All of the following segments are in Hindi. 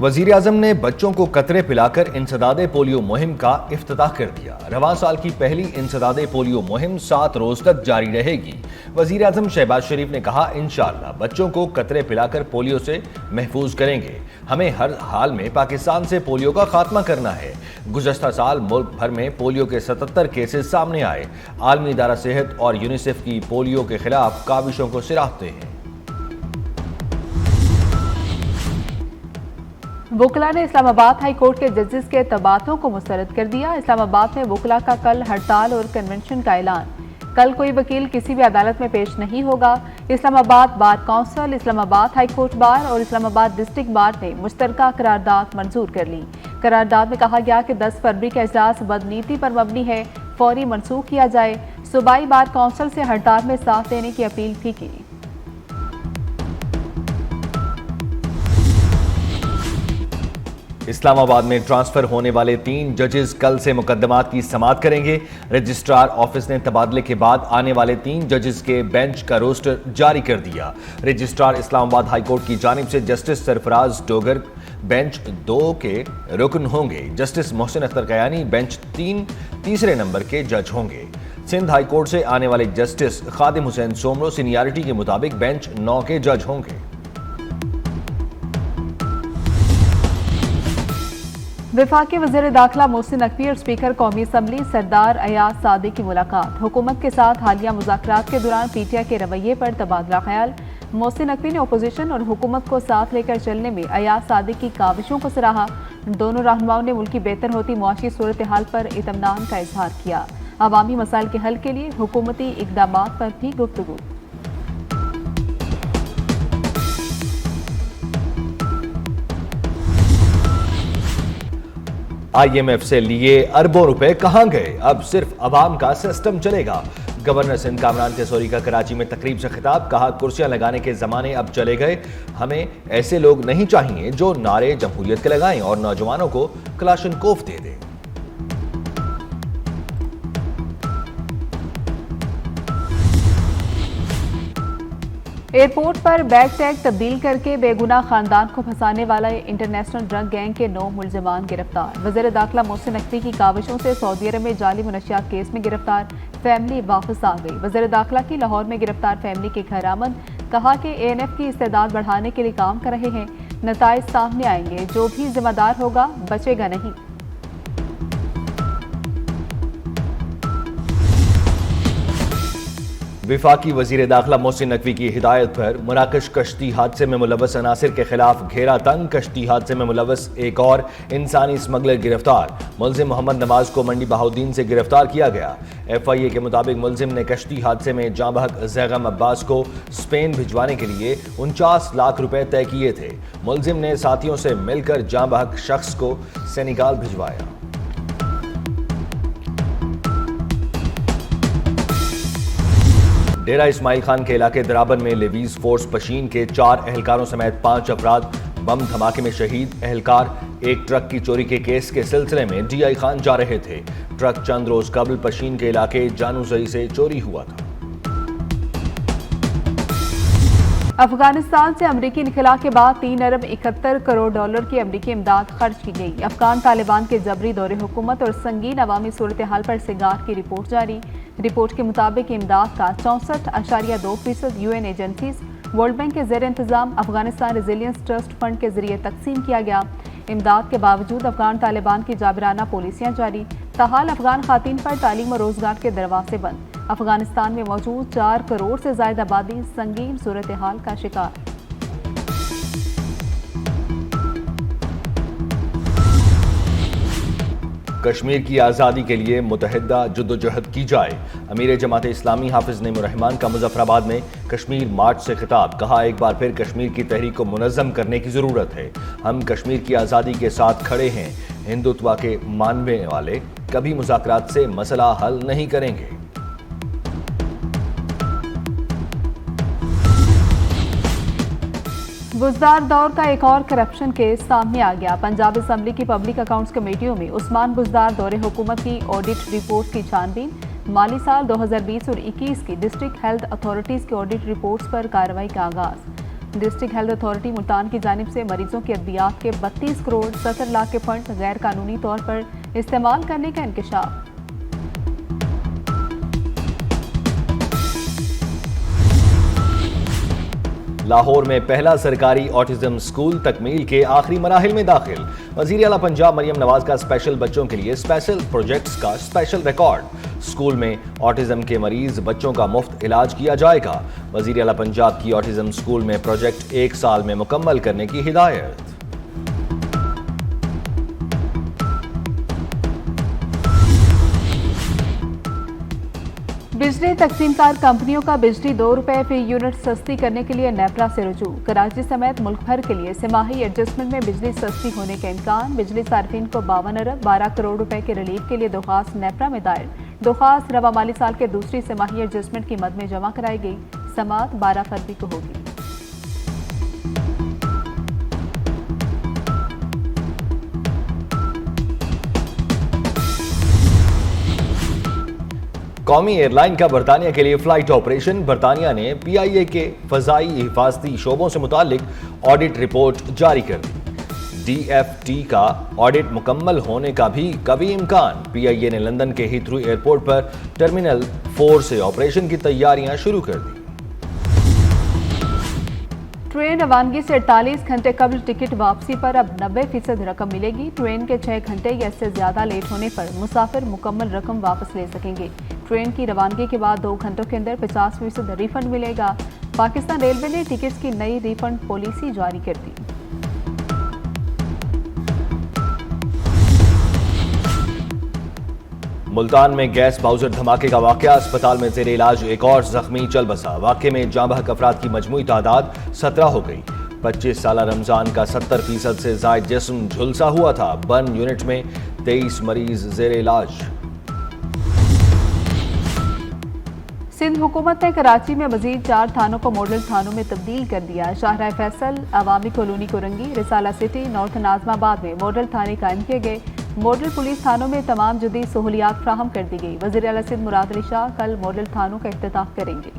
वजीर आजम ने बच्चों को कतरे पिलाकर इंसदादे पोलियो मुहिम का इफ्तिताह कर दिया। रवां साल की पहली इंसदादे पोलियो मुहिम 7 रोज तक जारी रहेगी। वजीर आजम शहबाज शरीफ ने कहा, इंशाअल्लाह बच्चों को कतरे पिलाकर पोलियो से महफूज करेंगे। हमें हर हाल में पाकिस्तान से पोलियो का खात्मा करना है। गुज़श्ता साल मुल्क भर में पोलियो के 77 केसेस सामने आए। आलमी इदारा सेहत और यूनिसेफ की पोलियो के खिलाफ काविशों को सराहते हैं। वुकला ने इस्लामाबाद हाई कोर्ट के जजेस के तबादलों को मुस्तरद कर दिया। इस्लामाबाद में वुकला का कल हड़ताल और कन्वेंशन का ऐलान। कल कोई वकील किसी भी अदालत में पेश नहीं होगा। Islamabad bar council, Islamabad high court bar और इस्लामाबाद डिस्ट्रिक्ट बार ने मुश्तरका करारदाद मंजूर कर ली। करारदाद में कहा गया कि 10 फरवरी का इजलास बदनीति पर मबनी है, फौरी मनसूख किया जाए। सूबाई बार काउंसिल से हड़ताल में साथ देने की अपील भी की। इस्लामाबाद में ट्रांसफर होने वाले 3 जजेस कल से मुकदमात की समाअत करेंगे। रजिस्ट्रार ऑफिस ने तबादले के बाद आने वाले 3 जजेस के बेंच का रोस्टर जारी कर दिया। रजिस्ट्रार इस्लामाबाद हाई कोर्ट की जानिब से जस्टिस सरफराज डोगर बेंच 2 के रुकन होंगे। जस्टिस मोहसिन अख्तर कयानी बेंच 3 तीसरे नंबर के जज होंगे। सिंध हाई कोर्ट से आने वाले जस्टिस खादिम हुसैन सोमरो सीनियरिटी के मुताबिक बेंच 9 के जज होंगे। वफाकी वज़ीर दाखिला मोहसिन नकवी और स्पीकर कौमी असम्बली सरदार अयाज सादिक की मुलाकात। हुकूमत के साथ हालिया मुज़ाकरात के दौरान पीटीआई के रवैये पर तबादला ख्याल। मोहसिन नकवी ने अपोजिशन और हुकूमत को साथ लेकर चलने में अयाज सादिक की काविशों को सराहा। दोनों रहनुमाओं ने मुल्क की बेहतर होती मुआशी सूरत हाल पर इत्मीनान का इजहार किया। अवामी मसाइल के हल के लिए हुकूमती इक़दामात पर भी गुफ्तगू। IMF से लिए अरबों रुपए कहां गए? अब सिर्फ अवाम का सिस्टम चलेगा। गवर्नर सिंध कामरान तेसोरी का कराची में तकरीब से खिताब। कहा, कुर्सियां लगाने के जमाने अब चले गए। हमें ऐसे लोग नहीं चाहिए जो नारे जमहूरियत के लगाएं और नौजवानों को कलाशनकोफ दे दें। एयरपोर्ट पर बैग टैग तब्दील करके बेगुनाह खानदान को फंसाने वाला इंटरनेशनल ड्रग गैंग के 9 मुलजमान गिरफ्तार। वज़ीर दाखिला मोहसिन नकवी की काविशों से सऊदी अरब में जाली मुनशियात केस में गिरफ्तार फैमिली वापस आ गई। वज़ीर दाखिला की लाहौर में गिरफ्तार फैमिली के घर आमद। कहा कि ANF की इस्तेदाद बढ़ाने के लिए काम कर रहे हैं। नताइज सामने आएंगे, जो भी जिम्मेदार होगा बचेगा नहीं। विफाकी वजीर दाखिला मोहसिन नकवी की हिदायत पर मराकश कश्ती हादसे में मुलव्वस अनासिर के खिलाफ घेरा तंग। कश्ती हादसे में मुलव्वस एक और इंसानी स्मगलर गिरफ्तार। मुलजिम मोहम्मद नवाज को मंडी बहाउद्दीन से गिरफ्तार किया गया। FIA के मुताबिक मुलजिम ने कश्ती हादसे में जाँ बहक जैगम अब्बास को स्पेन भिजवाने के लिए 49 लाख रुपए तय किए थे। मुलजिम ने साथियों से मिलकर जाँ बहक शख्स को सेनेगाल भिजवाया। डेरा इस्माइल खान के इलाके दराबन में लेवीज फोर्स पशीन के 4 एहलकारों समेत 5 अफराद बम धमाके में शहीद। एहलकार एक ट्रक की चोरी के केस के सिलसिले में DI खान जा रहे थे। ट्रक चंद रोज कबल पशीन के इलाके जानूजई से चोरी हुआ था। अफगानिस्तान से अमरीकी इनखला के बाद 3 अरब 71 करोड़ डॉलर की अमरीकी इमदाद खर्च की गई। अफगान तालिबान के जबरी दौरे हुकूमत और संगीन अवामी सूरत हाल पर सिगार की रिपोर्ट जारी। रिपोर्ट के मुताबिक इमदाद का 64.2% UN एजेंसीज, वर्ल्ड बैंक के ज़ेर इंतजाम अफगानिस्तान रेजिलियंस ट्रस्ट फंड के जरिए तकसीम किया गया। इमदाद के बावजूद अफगान तालिबान की जाबराना पॉलिसियां जारी। ताहाल अफगान खातीन पर तालीम और रोजगार के दरवाजे बंद। अफगानिस्तान में मौजूद 4 करोड़ से ज्यादा आबादी संगीन सूरत हाल का शिकार। कश्मीर की आज़ादी के लिए मुतहदा जद्दोजहद की जाए। अमीर जमात इस्लामी हाफिज नईम रहमान का मुजफ्फराबाद में कश्मीर मार्च से खिताब। कहा, एक बार फिर कश्मीर की तहरीक को मुनज़्ज़म करने की ज़रूरत है। हम कश्मीर की आज़ादी के साथ खड़े हैं। हिंदुत्व के मानने वाले कभी मुज़ाकरात से मसला हल नहीं करेंगे। बुजदार दौर का एक और करप्शन केस सामने आ गया। पंजाब असम्बली की पब्लिक अकाउंट्स कमेटियों में उस्मान बुजदार दौरे हुकूमत की ऑडिट रिपोर्ट की छानबीन। माली साल 2020 और 21 की डिस्ट्रिक्ट हेल्थ अथॉरिटीज की ऑडिट रिपोर्ट्स पर कार्रवाई का आगाज। डिस्ट्रिक्ट हेल्थ अथॉरिटी मुल्तान की जानिब से मरीजों की अद्वियात के 32 करोड़ 70 लाख के फंड गैर कानूनी तौर पर इस्तेमाल करने का इंकशाफ। लाहौर में पहला सरकारी ऑटिज्म स्कूल तकमील के आखिरी मराहिल में दाखिल। वजीर आला पंजाब मरियम नवाज का स्पेशल बच्चों के लिए स्पेशल प्रोजेक्ट्स का स्पेशल रिकॉर्ड। स्कूल में ऑटिज्म के मरीज बच्चों का मुफ्त इलाज किया जाएगा। वजीर आला पंजाब की ऑटिज्म स्कूल में प्रोजेक्ट 1 साल में मुकम्मल करने की हिदायत। बिजली तकसीमकार कंपनियों का बिजली 2 रुपए फी यूनिट सस्ती करने के लिए नेपरा से रुजू। कराची समेत मुल्क भर के लिए तिमाही एडजस्टमेंट में बिजली सस्ती होने का इम्कान। बिजली सार्फिन को 52 अरब 12 करोड़ रुपए के रिलीफ के लिए दरख्वास्त नेपरा में दायर। दरख्वास्त रवा माली साल के दूसरी तिमाही एडजस्टमेंट की मद में जमा कराई गई। समाअत 12 फरवरी को होगी। कौमी एयरलाइन का बरतानिया के लिए फ्लाइट ऑपरेशन। बरतानिया ने PIA के फजाई हिफाजती शोबों से मुतालिक ऑडिट रिपोर्ट जारी कर दी। DFT का ऑडिट मुकम्मल होने का भी कभी इम्कान। PIA ने लंदन के हीथ्रू एयरपोर्ट पर टर्मिनल 4 से ऑपरेशन की तैयारियां शुरू कर दी। ट्रेन रवानगी से 48 घंटे कबल टिकट वापसी पर अब 90% रकम मिलेगी। ट्रेन के 6 घंटे या इससे ज्यादा लेट होने पर मुसाफिर मुकम्मल रकम वापस ले सकेंगे। ट्रेन की रवानगी के बाद 2 घंटों के अंदर 50% रिफंड मिलेगा। पाकिस्तान रेलवे ने टिकट्स की नई रिफंड पॉलिसी जारी कर दी। मुल्तान में गैस बाउजर धमाके का वाकया। अस्पताल में जेर इलाज एक और जख्मी चल बसा। वाकये में जाँ बहक अफराद की मजमूई तादाद 17 हो गई। 25 साला रमजान का 70% से जायद जिस्म झुलसा हुआ था। बर्न यूनिट में 23 मरीज जेर इलाज। सिंध हुकूमत ने कराची में मजीद 4 थानों को मॉडल थानों में तब्दील कर दिया। Shahrah Faisal, Awami colony Korangi, Risala city, north Nazimabad में मॉडल थाने कायम किए गए। मॉडल पुलिस थानों में तमाम जदीद सहूलियात फ्राहम कर दी गई। वज़ीर आला सिंध मुराद अली शाह कल मॉडल थानों का इफ्तिताह करेंगे।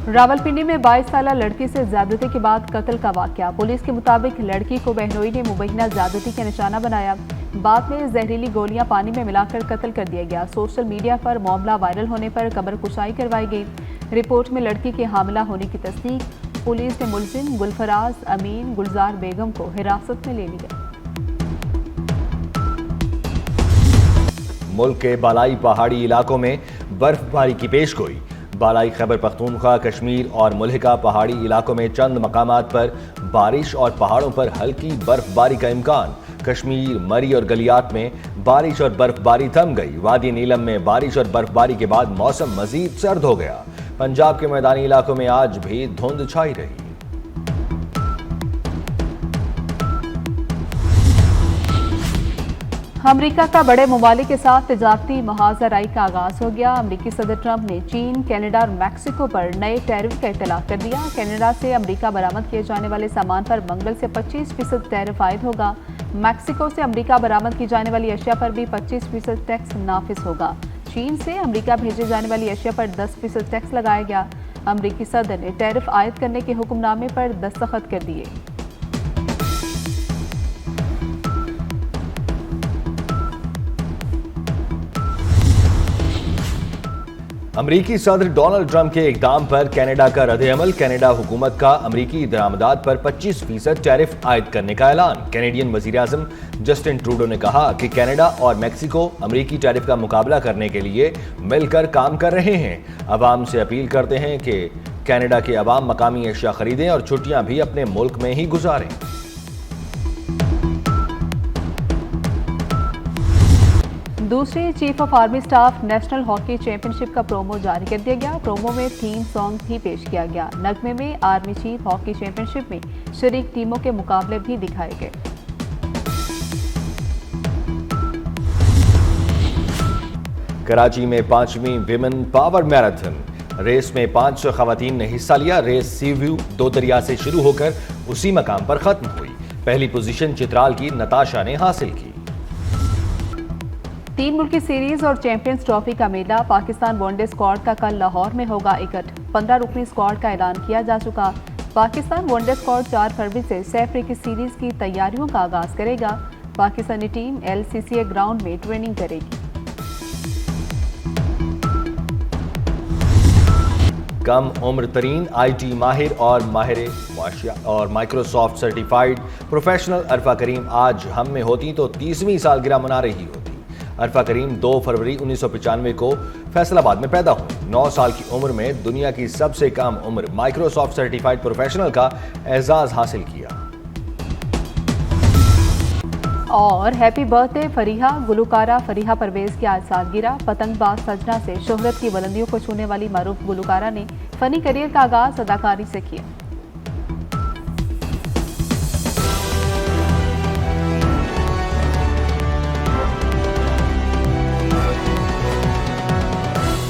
रावलपिंडी में 22 साला लड़की से ज्यादती के बाद कत्ल का वाकया। पुलिस के मुताबिक लड़की को बहनोई ने मुबैना ज्यादती का निशाना बनाया। बाद में जहरीली गोलियां पानी में मिलाकर कत्ल कर दिया गया। सोशल मीडिया पर मामला वायरल होने पर कब्र कुशाई करवाई गई। रिपोर्ट में लड़की के हामिला होने की तस्दीक। पुलिस ने मुलजिम गुलफराज अमीन गुलजार बेगम को हिरासत में ले लिया। मुल्क के बालाई पहाड़ी इलाकों में बर्फबारी की पेशगोई। बालाई खैबर पख्तूनख्वा, कश्मीर और मुल्हिका पहाड़ी इलाकों में चंद मकामात पर बारिश और पहाड़ों पर हल्की बर्फबारी का इम्कान। कश्मीर, मरी और गलियात में बारिश और बर्फबारी थम गई। वादी नीलम में बारिश और बर्फबारी के बाद मौसम मजीद सर्द हो गया। पंजाब के मैदानी इलाकों में आज भी धुंध छाई रही। अमरीका का बड़े ममालिक के साथ तिजारती मुहाजराई का आगाज हो गया। अमरीकी सदर ट्रंप ने चीन, कनाडा और मैक्सिको पर नए टैरिफ का इतलाक कर दिया। कनाडा से अमरीका बरामद किए जाने वाले सामान पर मंगल से 25% टैरिफ आयद होगा। मैक्सिको से अमरीका बरामद की जाने वाली अशिया पर भी 25% टैक्स नाफिज होगा। चीन से अमरीका भेजे जाने वाली अशिया पर 10% टैक्स लगाया गया। अमरीकी सदर ने टैरिफ आयद करने के हुक्मनामे पर दस्तखत कर दिए। अमरीकी सदर डोनाल्ड ट्रंप के इकदाम पर कनाडा का रद्द-ए-अमल। कनाडा हुकूमत का अमरीकी दरामदात पर 25% टैरिफ आयद करने का ऐलान। कैनेडियन वज़ीर-ए-आज़म जस्टिन ट्रूडो ने कहा कि कनाडा और मैक्सिको अमरीकी टैरिफ का मुकाबला करने के लिए मिलकर काम कर रहे हैं। अवाम से अपील करते हैं कि कनाडा के अवाम मकामी अशिया खरीदें और छुट्टियां भी अपने मुल्क में ही गुजारें। दूसरे chief of army staff national hockey championship का प्रोमो जारी कर दिया गया। प्रोमो में थीम सॉन्ग भी पेश किया गया। नगमे में आर्मी चीफ हॉकी चैंपियनशिप में शरीक टीमों के मुकाबले भी दिखाए गए। कराची में 5वीं विमेन पावर मैराथन रेस में 500 खवातीन ने हिस्सा लिया। रेस सी व्यू 2 दरिया से शुरू होकर उसी मकाम पर खत्म हुई। पहली पोजीशन चित्राल की नताशा ने हासिल की। तीन मुल्की सीरीज और चैंपियंस ट्रॉफी का मेला पाकिस्तान वनडे स्क्वाड का कल लाहौर में होगा इकट्ठ। 15 रुकनी स्क्वाड का ऐलान किया जा चुका। पाकिस्तान वनडे स्क्वाड 4 फरवरी से सैफ की सीरीज की तैयारियों का आगाज करेगा। पाकिस्तानी टीम LCCA ग्राउंड में ट्रेनिंग करेगी। कम उम्र तरीन IT माहिर और माइक्रोसॉफ्ट सर्टिफाइड प्रोफेशनल अरफा करीम आज हम में होती तो 30वीं सालगिरह मना रही होती। अरफा करीम 2 फरवरी 1995 को फैसलाबाद में पैदा हुई। 9 साल की उम्र में दुनिया की सबसे कम उम्र माइक्रोसॉफ्ट सर्टिफाइड प्रोफेशनल का एजाज हासिल किया। और हैप्पी बर्थडे फरीहा। गुलकारा फरीहा परवेज की आज सालगिरह। पतंगबाज सजना से शोहरत की बुलंदियों को छूने वाली मारूफ गुलकारा ने फनी करियर का आगाज अदाकारी से किया।